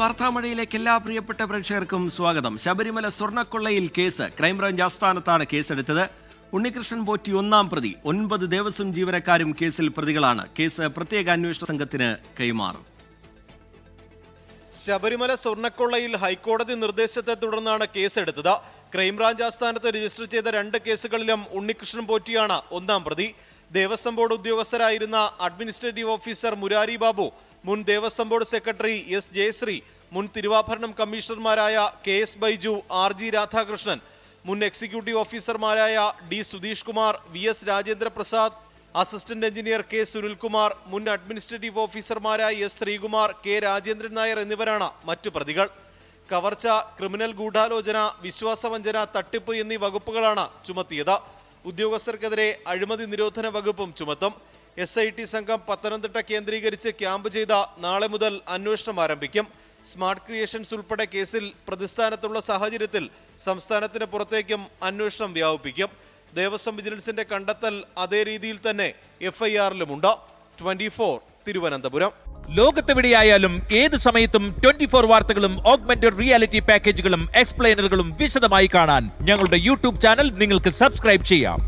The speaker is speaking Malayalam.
വാർത്താമഴയിലേക്ക് എല്ലാ പ്രിയപ്പെട്ട പ്രേക്ഷകർക്കും സ്വാഗതം. ശബരിമല സ്വർണ്ണക്കൊള്ളയിൽ കേസ്. ക്രൈംബ്രാഞ്ച് ആസ്ഥാനത്താണ് കേസെടുത്തത്. ഉണ്ണികൃഷ്ണൻ പോറ്റി ഒന്നാം പ്രതി. 9 ദേവസ്വം ജീവനക്കാരും കേസിൽ പ്രതികളാണ്. കേസ് പ്രത്യേക അന്വേഷണ സംഘത്തിന് കൈമാറും. ശബരിമല സ്വർണ്ണക്കൊള്ളയിൽ ഹൈക്കോടതി നിർദ്ദേശത്തെ തുടർന്നാണ് കേസെടുത്തത്. ക്രൈംബ്രാഞ്ച് ആസ്ഥാനത്ത് രജിസ്റ്റർ ചെയ്ത 2 കേസുകളിലും ഉണ്ണികൃഷ്ണൻ പോറ്റിയാണ് ഒന്നാം പ്രതി. ദേവസ്വം ബോർഡ് ഉദ്യോഗസ്ഥരായിരുന്ന അഡ്മിനിസ്ട്രേറ്റീവ് ഓഫീസർ മുരാരി ബാബു, മുൻ Devaswom board secretary S Jayashree, മുൻ തിരുവാഭരണം കമ്മീഷണർമാരായ K S Baiju, R G Radhakrishnan, മുൻ എക്സിക്യൂട്ടീവ് ഓഫീസർമാരായ D Sudheesh Kumar, V S Rajendra Prasad, assistant engineer K Sunilkumar, മുൻ അഡ്മിനിസ്ട്രേറ്റീവ് ഓഫീസർമാരായ എസ് ശ്രീകുമാർ, കെ രാജേന്ദ്രൻ നായർ എന്നിവരാണ് മറ്റു പ്രതികൾ. കവർച്ച, ക്രിമിനൽ ഗൂഢാലോചന, വിശ്വാസവഞ്ചന, തട്ടിപ്പ് എന്നീ വകുപ്പുകളാണ് ചുമത്തിയത്. ഉദ്യോഗസ്ഥർക്കെതിരെ അഴിമതി നിരോധന വകുപ്പും ചുമത്തും. SIT സംഘം പത്തനംതിട്ട കേന്ദ്രീകരിച്ച് ക്യാമ്പ് ചെയ്ത നാളെ മുതൽ അന്വേഷണം ആരംഭിക്കും. സ്മാർട്ട് ക്രിയേഷൻസ് ഉൾപ്പെടെ കേസിൽ പ്രതിസ്ഥാനത്തുള്ള സാഹചര്യത്തിൽ സംസ്ഥാനത്തിന് പുറത്തേക്കും അന്വേഷണം വ്യാപിപ്പിക്കും. ദേവസ്വം വിജിലൻസിന്റെ കണ്ടെത്തൽ അതേ രീതിയിൽ തന്നെ FIR-ലുമുണ്ട്. 24 തിരുവനന്തപുരം. ലോകത്തെവിടെയായാലും ഏത് സമയത്തും 24 വാർത്തകളും ഓഗ്മെന്റഡ് റിയാലിറ്റി പാക്കേജുകളും എക്സ്പ്ലെയിനറുകളും വിശദമായി കാണാൻ ഞങ്ങളുടെ YouTube ചാനൽ നിങ്ങൾക്ക് സബ്സ്ക്രൈബ് ചെയ്യാം.